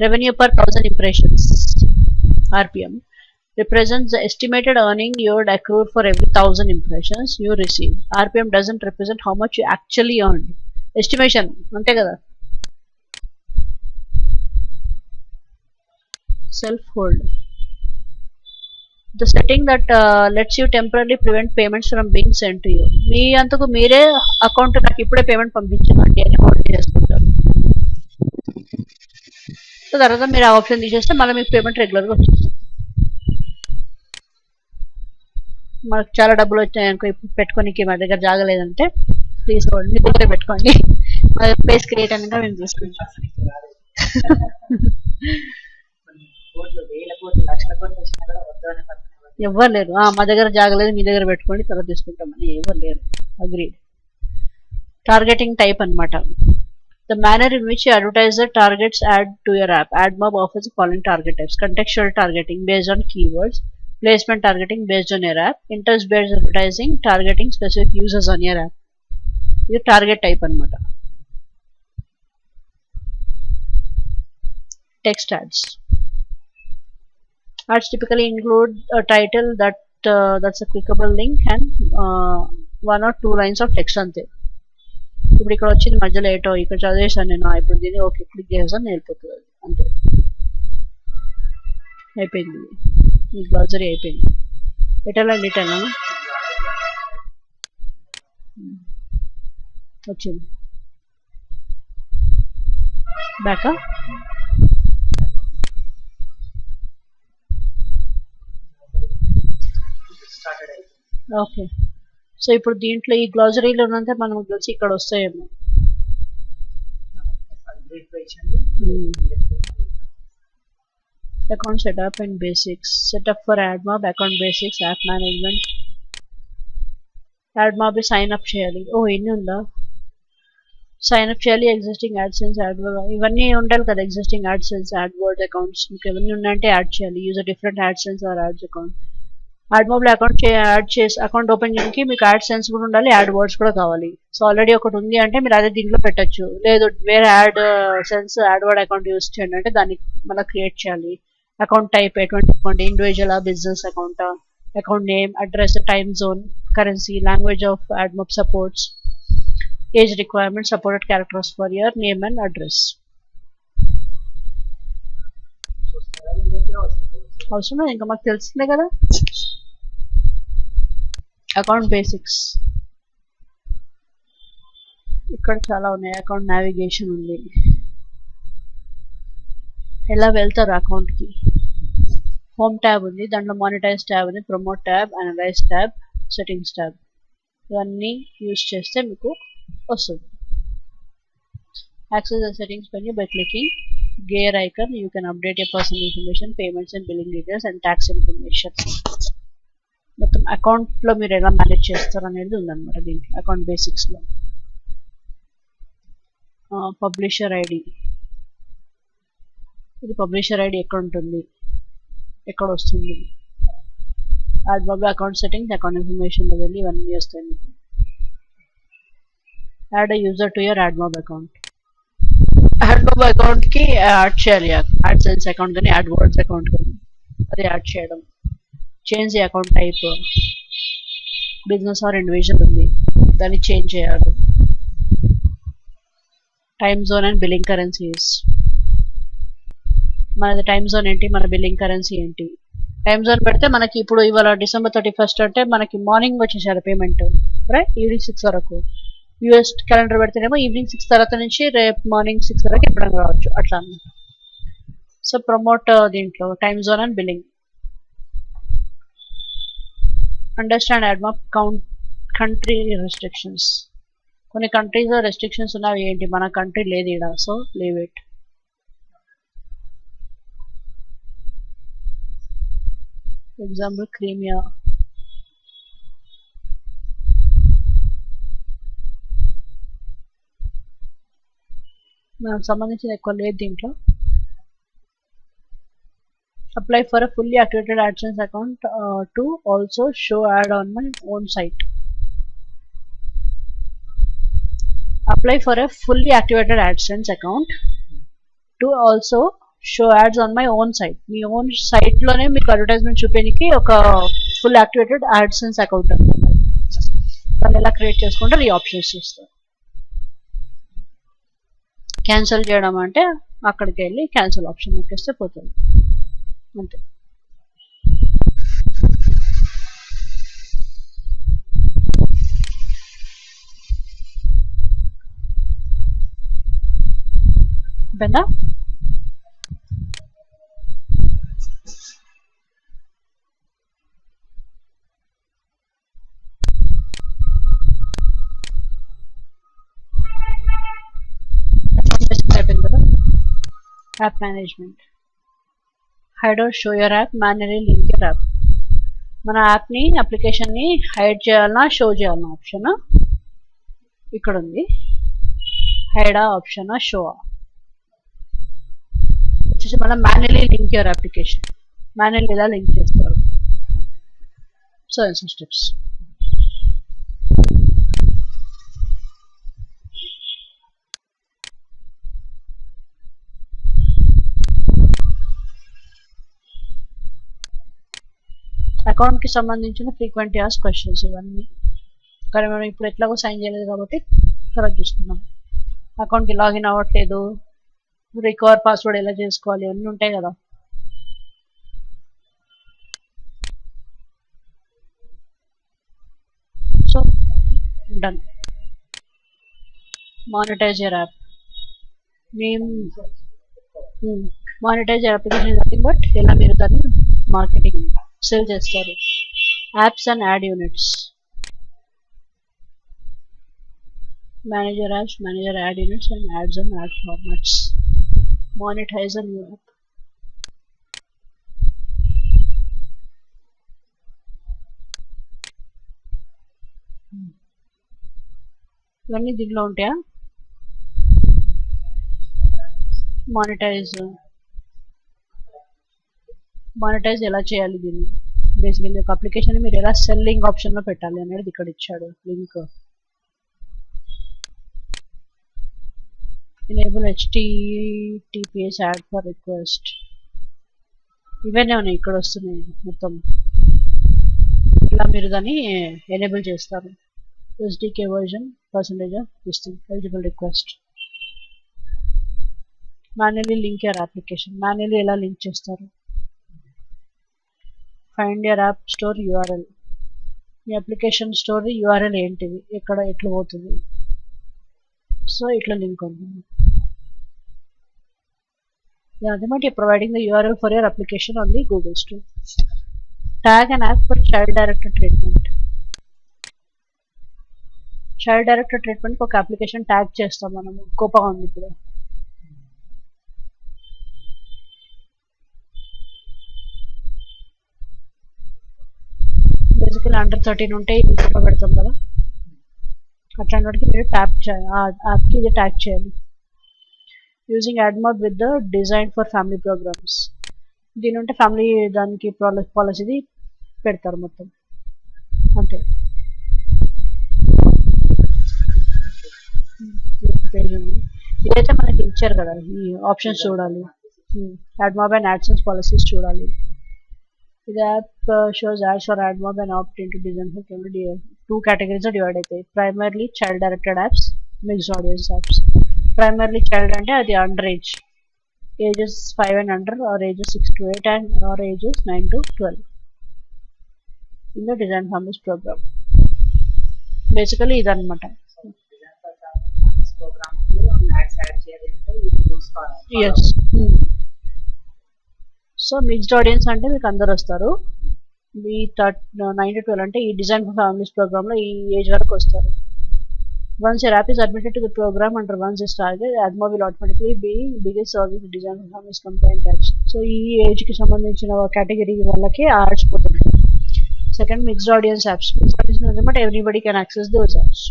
revenue per 1000 impressions. RPM represents the estimated earning you would accrue for every 1,000 impressions you receive. RPM doesn't represent how much you actually earned. Estimation ante kada. Self hold, the setting that lets you temporarily prevent payments from being sent to you. మీ అంతకు మీరే account నాకు ఇప్పుడే payment పంపించండి అని hold చేసుకుంటారు. So తర్వాత మీరు ఆ ఆప్షన్ తీసేస్తే మళ్ళీ మీకు పేమెంట్ రెగ్యులర్గా వచ్చేస్తుంది. మనకు చాలా డబ్బులు వచ్చాయి అనుకో, ఇప్పుడు పెట్టుకోనికి మా దగ్గర జాగలేదంటే తీసుకోండి, మీ దగ్గర పెట్టుకోండి, ప్లేస్ క్రియేట్ అనగా మేము తీసుకుంటాం. ఎవరు లేరు, మా దగ్గర జాగలేదు మీ దగ్గర పెట్టుకోండి తర్వాత తీసుకుంటామని ఎవరు లేరు. అగ్రీడ్. టార్గెటింగ్ టైప్ అనమాట. The manner in which your advertiser targets ad to your app. AdMob offers the following target types: contextual targeting based on keywords, placement targeting based on your app, interest-based advertising targeting specific users on your app. ఇది target type అనమాట. Text ads. Ads typically include a title that's a clickable link and one or two lines of text అంతే. ఇప్పుడు ఇక్కడ వచ్చింది మధ్యలో ఏటో ఇక్కడ చదివేశాను నేను, ఇప్పుడు దీన్ని ఓకే క్లిక్ చేసాను వెళ్ళిపోతుంది అంతే, అయిపోయింది. మీ గ్లాసరీ అయిపోయింది. ఎటెళ్ళండి, ఇటెళ్ళా వచ్చింది బ్యాకా. ఓకే, సో ఇప్పుడు దీంట్లో ఈ గ్లాసరీలో ఉన్నంత మనకు తెలిసి ఇక్కడ వస్తాయేమో. Account setup and basics. Setup for AdMob, account basics, app management. AdMob sign up చేయాలి. ఇన్ని ఉందా, సైన్ అప్ చేయాలి. ఎగ్జిస్టింగ్ యాడ్సెన్స్, ఇవన్నీ ఉండాలి కదా. ఎగ్జిస్టింగ్ యాడ్సెన్స్, యాడ్వర్డ్ అకౌంట్స్ మీకు ఎవరిని ఉన్నాయంటే యాడ్ చేయాలి. User different AdSense or ads account. AdMobలో అకౌంట్ ఓపెన్ చేయడానికి మీకు యాడ్ సెన్స్ కూడా ఉండాలి, యాడ్ వర్డ్స్ కూడా కావాలి. సో ఆల్రెడీ ఒకటి ఉంది అంటే మీరు అదే దీంట్లో పెట్టచ్చు. లేదు వేరే add sense add word account use చేయండి అంటే దాన్ని మళ్ళీ క్రియేట్ చేయాలి. అకౌంట్ టైప్ ఎటువంటి account, individual business account, account name, address, time zone, currency, language of AdMob supports, age requirement, supported characters for your name and address. అవసరం లేదు, ఇంకా మాకు తెలిసిందే కదా. అకౌంట్ బేసిక్స్ ఇక్కడ చాలా ఉన్నాయి. అకౌంట్ నావిగేషన్ ఉంది, ఎలా వెళ్తారు అకౌంట్కి. హోమ్ ట్యాబ్ ఉంది, దాంట్లో మానిటైజ్ ట్యాబ్ ఉంది, promote tab, analyse tab, settings tab. ఇవన్నీ యూజ్ చేస్తే మీకు వస్తుంది. Access the settings menu by clicking gear icon. You can update your personal information, payments and billing details and tax information. మొత్తం అకౌంట్లో మీరు ఎలా మేనేజ్ చేస్తారు అనేది ఉందన్నమాట దీంట్లో అకౌంట్ బేసిక్స్లో. పబ్లిషర్ ఐడి, ఇది పబ్లిషర్ ఐడి ఎక్కడ ఉంటుంది, ఎక్కడ వస్తుంది. AdMob అకౌంట్ సెట్టింగ్స్, అకౌంట్ ఇన్ఫర్మేషన్లో వెళ్ళి ఇవన్నీ వస్తాయి మీకు. Add a user to your AdMob account. AdMob అకౌంట్కి యాడ్ చేయాలి, యాడ్సెన్స్ అకౌంట్ కానీ యాడ్వర్డ్స్ అకౌంట్ కానీ అది యాడ్ చేయడం. Change the account type, business are individual ఉంది దాన్ని చేంజ్ చేయాలి. Time zone and billing currencies. మనది టైమ్ జోన్ ఏంటి, మన బిల్లింగ్ కరెన్సీ ఏంటి. టైమ్ జోన్ పెడితే మనకి ఇప్పుడు ఇవాళ December 31st అంటే మనకి మార్నింగ్ వచ్చేసారు పేమెంట్, రైట్, ఈవినింగ్ 6 వరకు. US క్యాలెండర్ పెడితేనేమో ఈవినింగ్ 6 తర్వాత నుంచి రేపు మార్నింగ్ 6 వరకు ఎప్పుడైనా రావచ్చు అట్లా అన్నమాట. సో ప్రమోట్ దీంట్లో time zone and billing. Understand AdMob country restrictions. కొన్ని కంట్రీస్లో రెస్ట్రిక్షన్స్ ఉన్నవి ఏంటి, మన కంట్రీ లేదు ఇక్కడ, so leave it. Example Crimea. మనకు సంబంధించిన ఎక్కువ లేదు దీంట్లో. Apply for a fully activated AdSense account to also show ad on my own site. Apply for a fully activated AdSense account to also show ads on my own site. మీ own సైట్లోనే మీకు advertisement చూపించడానికి ఒక full activated AdSense account అనమాట. దాన్ని ఎలా create చేసుకుంటారు, ఈ ఆప్షన్స్ చూస్తారు. క్యాన్సిల్ చేయడం అంటే అక్కడికి వెళ్ళి క్యాన్సిల్ ఆప్షన్ నొక్కేస్తే పోతుంది, అంతే. బెందా అయిపోయింది కదా. App management, hide or show your app, manually link your app. మన యాప్ని, అప్లికేషన్ని హైడ్ చేయాలన్నా షో చేయాలన్నా ఆప్షన్ ఇక్కడ ఉంది. హైడా ఆప్షన్, షో వచ్చేసి మనం manually link your application. Manually ఎలా లింక్ చేస్తారు, సో స్టెప్స్. అకౌంట్కి సంబంధించిన ఫ్రీక్వెంట్ ఆస్క్డ్ క్వశ్చన్స్ ఇవన్నీ. కానీ మనం ఇప్పుడు ఎట్లాగో సైన్ చేయలేదు కాబట్టి తర్వాత చూసుకుందాం. అకౌంట్కి లాగిన్ అవ్వట్లేదు, రికవర్ పాస్వర్డ్ ఎలా చేసుకోవాలి, అన్నీ ఉంటాయి కదా. So done. Monetize your app. మేము monetize your application is nothing but ఎలా మీరు దాన్ని మార్కెటింగ్ సేల్ చేస్తారు. Apps and ad units. Manage your apps, manage your ad units and ads and ad formats. Monetize a new app. ఇవన్నీ దీనిలో ఉంటాయా? Monetise ఎలా చేయాలి దీన్ని, బేసికల్లీ ఒక అప్లికేషన్ మీరు ఎలా సెల్లింగ్ ఆప్షన్లో పెట్టాలి అనేది ఇక్కడ ఇచ్చాడు link. enable HTTPS ad for request. ఇవన్నీ ఉన్నాయి ఇక్కడ వస్తున్నాయి మొత్తం. ఇలా మీరు దాన్ని ఎనేబుల్ చేస్తారు. SDK version percentage listing eligible request. Manually link your application. Manually ఎలా లింక్ చేస్తారు. Find your app store URL. Me application store URL ఏంటిది, ఎట్లా పోతుంది, సో ఇట్లా లింక్ ఉంటుంది. you're providing the URL for your application on the Google Store. Tag an app for child directed treatment. Child directed treatment ఒక application tag చేస్తాం మనము. Copa ఉంది ఇప్పుడు. బేసికలీ అండర్ 13 ఉంటే ఇది కోపా పెడతాం కదా, అట్లాంటి వాటికి మీరు యాప్కి ఇది ట్యాగ్ చేయాలి. Using AdMob with the design for family programs. దీని ఉంటే ఫ్యామిలీ దానికి పాలసీది పెడతారు మొత్తం, అంతే. పేజ్ ఉంది. ఇదైతే మనకి ఇచ్చారు కదా, ఈ ఆప్షన్స్ చూడాలి. AdMob అండ్ AdSense పాలసీస్ చూడాలి. ఇది app shows ads for AdMob and opt into design for family. 2 categories divide అవుతాయి. Primarily child directed apps, mixed audience apps. Primarily child అంటే అది under age, ages 5 and under, or ages 6 to 8 and or ages 9 to 12 in the design families program. Basically ఇదన్నమాట. yes. So mixed audience అంటే మీకు అందరు వస్తారు. మీ 9 to 12 అంటే ఈ design for families ప్రోగ్రామ్లో ఈ ఏజ్ వరకు వస్తారు. Once your app is admitted to the program under once this target, AdMob will automatically be biggest serving the design for families compliant apps. So ఈ ఏజ్ కి సంబంధించిన category వాళ్ళకి ads పోతుంది. Second, mixed audience apps. Mixed audience అనమాట everybody can access those apps.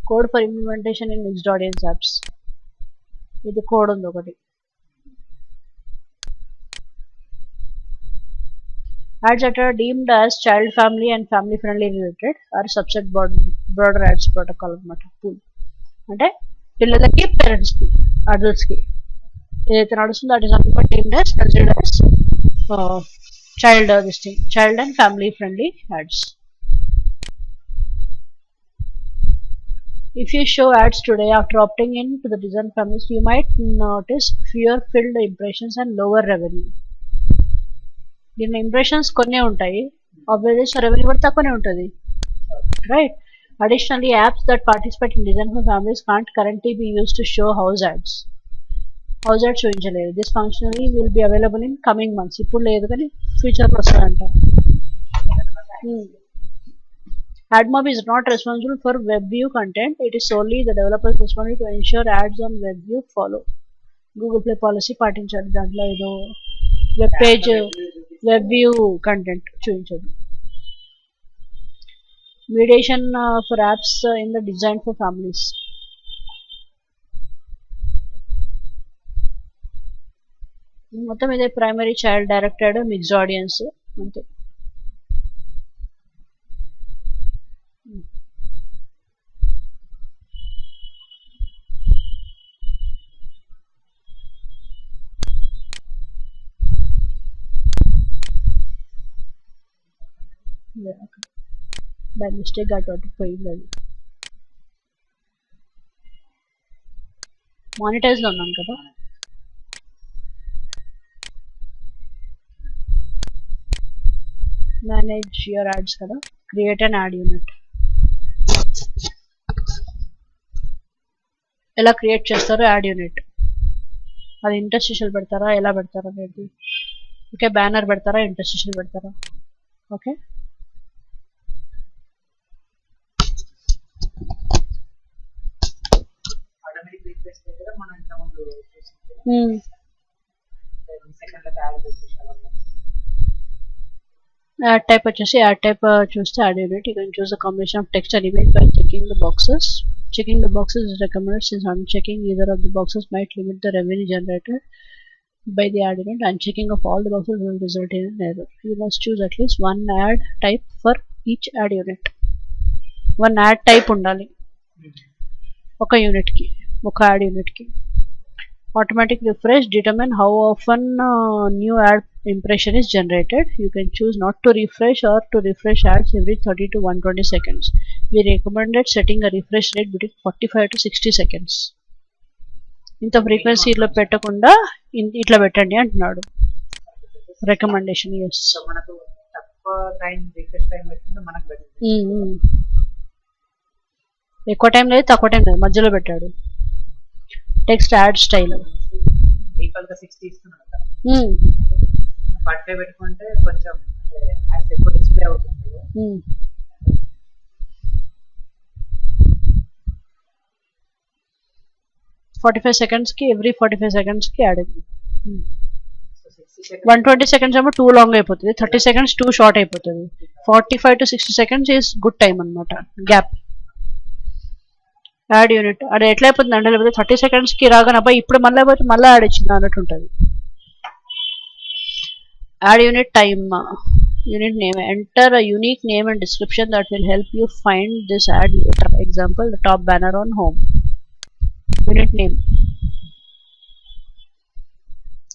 Code for implementation in mixed audience apps. ఇది code ఉంది ఒకటి. Ads that are deemed as child family and family friendly related are subset broader ads protocol అనమాట. Pool అంటే పిల్లలకి, పేరెంట్స్కి, అడల్ట్స్కి ఏదైతే నడుస్తుందో that is nothing but named as considered as child and family friendly ads. If you show ads today after opting in to the design families, you might notice fewer filled impressions and lower revenue. దీని impressions కొన్నే ఉంటాయి, obviously revenue కూడా తక్కువనే ఉంటుంది, right? Additionally, apps that participate in design for families can't currently be used to show house ads. House ads చూపించలేదు. This functionality will be available in coming months. ఇప్పుడు లేదు కానీ ఫ్యూచర్లో వస్తుందంట. AdMob is not responsible for WebView content. It is solely the developer's responsibility to ensure ads on WebView follow Google Play policy పాటించాలి. దాంట్లో ఏదో web page WebView content చూపించదు. Mediation for apps in the design for families. మొత్తం ఇదే primary child directed mixed audience అంతే. By mistake అటు పోయింది. అది మానిటైజ్లో ఉన్నాను కదా. మేనేజ్ యువర్ యాడ్స్ కదా, క్రియేట్ అన్ యాడ్ యూనిట్. ఎలా క్రియేట్ చేస్తారో యాడ్ యూనిట్, అది ఇంటర్స్టిషియల్ పెడతారా, ఎలా పెడతారా అనేది, ఓకే, బ్యానర్ పెడతారా, ఇంటర్స్టిషియల్ పెడతారా, ఓకే. యాడ్ టైప్ వచ్చేసి యాడ్ టైప్ చూస్తే add unit. You can choose the combination of text and image by checking the boxes. Checking the boxes is recommended since unchecking either of the boxes might limit the revenue generated by the ad unit. Unchecking of all the boxes will result in an error. You must choose at least one ad type for each ad unit. One ad type undali oka unit ki, oka ad unit ki. Automatic refresh determine how often new ad impression is generated. You can choose not to refresh or to refresh ads every 30 to 120 seconds. We recommended setting a refresh rate between 45 to 60 seconds. ఇంత ఫ్రీక్వెన్సీలో పెట్టకుండా ఇట్లా పెట్టండి అంటున్నాడు recommendation. Yes, ఎక్కువ time లేదు, తక్కువ time లేదు, మధ్యలో పెట్టాడు. టెక్స్ట్ యాడ్ స్టైల్ 45 పెట్టుకుంటే కొంచెం యాడ్స్ ఎక్కువ డిస్ప్లే అవుతుంది. 45 seconds కి ఎవ్రీ 45 seconds కి యాడ్. 120 seconds ఏమో టూ లాంగ్ అయిపోతుంది, 30 seconds టూ షార్ట్ అయిపోతుంది. 45 to 60 seconds is good time అనమాట, గ్యాప్. యాడ్ యూనిట్ అది ఎట్లా అయిపోతుంది అంటే, లేకపోతే 30 seconds కి రాగానే అబ్బాయి ఇప్పుడు మళ్ళీ అయిపోతే మళ్ళీ యాడ్ ఇచ్చింది అన్నట్టు ఉంటుంది. Add unit time. Unit name. Enter a unique name and description that will help you find this ad later. Example, the top banner on home. Unit name.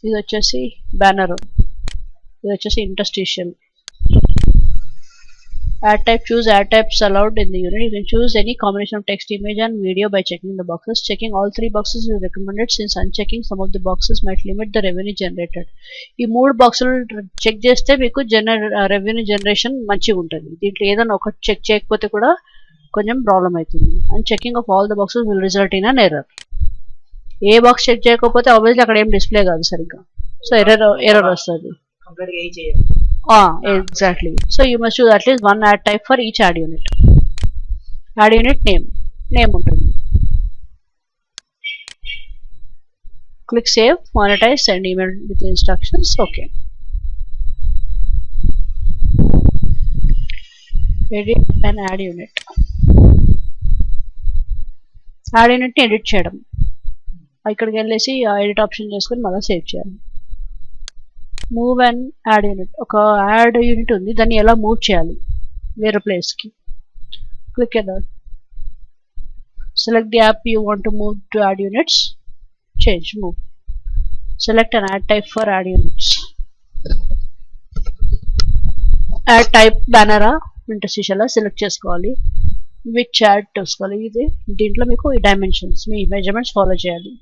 ఇది వచ్చేసి బ్యానర్, ఇది వచ్చేసి interstitial. Ad type. Choose ad types allowed in the unit. You can choose any combination of text, image and video by checking the boxes. Checking all three boxes is recommended since unchecking some of the boxes might limit the revenue generated. ఈ మూడు బాక్సులు check చేస్తే మీకు revenue generation మంచిగా ఉంటుంది. దీంట్లో ఏదైనా ఒకటి చెక్ చేయకపోతే కూడా కొంచెం ప్రాబ్లం అవుతుంది. And checking of all the boxes will result in an error. ఏ బాక్స్ చెక్ చేయకపోతే ఆబ్వియస్లీ అక్కడ ఏం డిస్ప్లే కాదు సరిగ్గా, సో ఎర్రర్ వస్తుంది. Exactly. So you must choose at least one ad type for each ad unit. Ad unit name ఉంటుంది. Click save, monetize, send email with instructions. Okay. Edit an ad unit. Ad unit ని edit చేయడం. ఇక్కడికి వెళ్ళేసి edit option చేసుకొని మళ్ళీ save చేయాలి. Move and add unit. ఒక add unit ఉంది, దాన్ని ఎలా మూవ్ చేయాలి వేరే ప్లేస్కి. Click that. Select the app you want to move to add units. Change move. Select an ad type for ad units. Ad type banner interstitial select చేసుకోవాలి. Which add చూసుకోవాలి. ఇది దీంట్లో మీకు ఈ డైమెన్షన్స్ మీ మెజర్మెంట్స్ ఫాలో చేయాలి.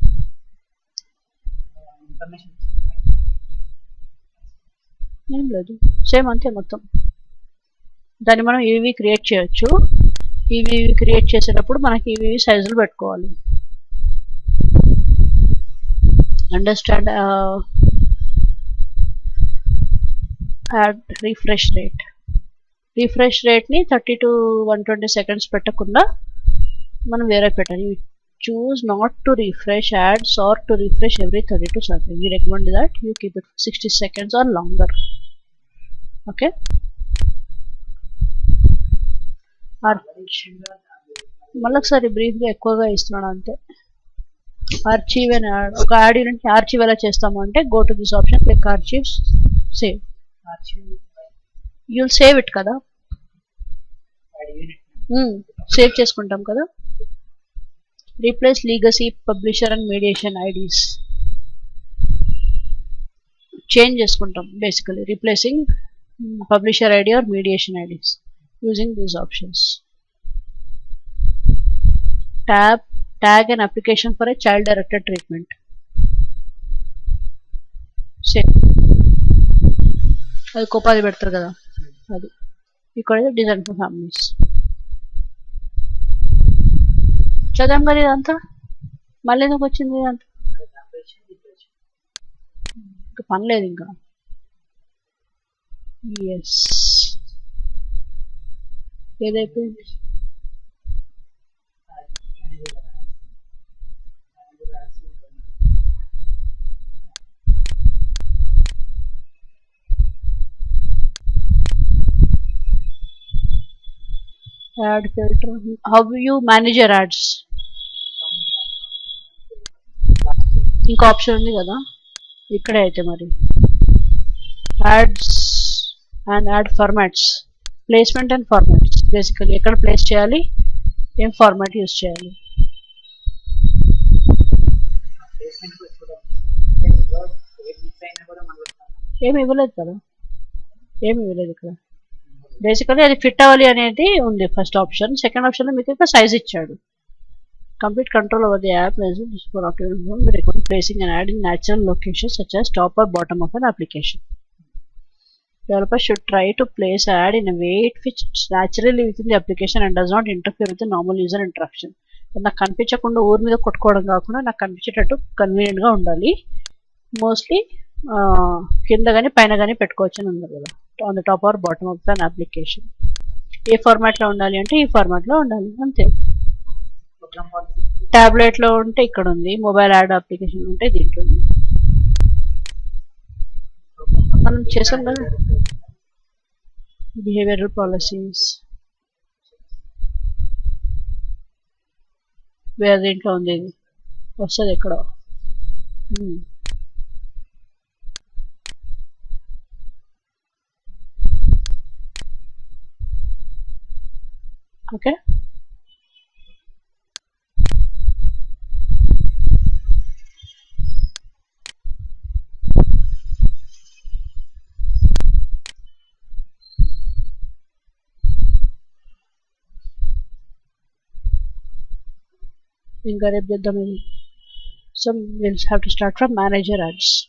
ఏం లేదు, same అంతే మొత్తం. దాన్ని మనం ఇవి క్రియేట్ చేయొచ్చు. ఇవి క్రియేట్ చేసేటప్పుడు మనకి ఇవి సైజులు పెట్టుకోవాలి. Understand. Ad refresh rate. Refresh రేట్ని 30 to 120 seconds పెట్టకుండా మనం వేరే పెట్టాలి. Choose not to refresh ads or to refresh every 32 seconds. We recommend that you keep it for 60 seconds or longer. Okay. మళ్ళీ ఒకసారి బ్రీఫ్గా ఎక్కువగా ఇస్తున్నాను అంతే. ఆర్చీవ్ అని ఒక యాడ్ యూనిట్ని ఆర్చీవ్ ఎలా చేస్తాము అంటే go to this option, click archive, save. You'll save it కదా, సేవ్ చేసుకుంటాం కదా. Replace legacy, publisher and mediation IDs change చేసుకుంటాం. Basically replacing publisher ID or mediation IDs using these options. Tag and application for a child directed treatment. Save. అది కోపాది పెడతారు కదా అది. ఇక్కడ డిజైన్ ఫర్ ఫ్యామిలీస్. చదవం కదా ఇదంతా, మళ్ళీ ఎందుకు వచ్చింది ఇదంతా? ఇంకా పని లేదు ఇంకా. ఎస్, ఏదైపోయింది? Ad filter. How do you manage your ads? ఇంకో ఆప్షన్ ఉంది కదా ఇక్కడే. అయితే మరి ads and ad formats, placement and formats. Basically ఎక్కడ ప్లేస్ చేయాలి, ఏం ఫార్మాట్ యూస్ చేయాలి. ఏమి ఇవ్వలేదు కదా, ఏమి ఇవ్వలేదు ఇక్కడ. బేసికలీ అది ఫిట్ అవ్వాలి అనేది ఉంది ఫస్ట్ ఆప్షన్. సెకండ్ ఆప్షన్లో మీకు ఇక్కడ సైజ్ ఇచ్చాడు. Complete control over the app for optimal we recommend placing an ad in natural locations such as top or bottom of an application. Developers should try to place an ad in a way it fits naturally within the application and does not interfere with the normal user interaction. నాకు కనిపించకుండా ఊరి మీద కొట్టుకోవడం కాకుండా నాకు కనిపించేటట్టు కన్వీనియంట్గా ఉండాలి. Mostly కింద కానీ పైన కానీ పెట్టుకోవచ్చు అని ఉంది కదా, on the top or bottom of an application. ఏ ఫార్మాట్లో ఉండాలి అంటే ఈ ఫార్మాట్లో ఉండాలి అంతే. ట్యాబ్లెట్లో ఉంటే ఇక్కడ ఉంది, మొబైల్ యాడ్ అప్లికేషన్ ఉంటే దీంట్లో ఉంది. మనం చేసాం కదా బిహేవియరల్ పాలసీస్, వేరే దీంట్లో ఉంది, ఇది వస్తుంది ఎక్కడ. ఓకే, ఇంకా రేపు చేద్దాం ఇది. So we'll have to start from manager ads.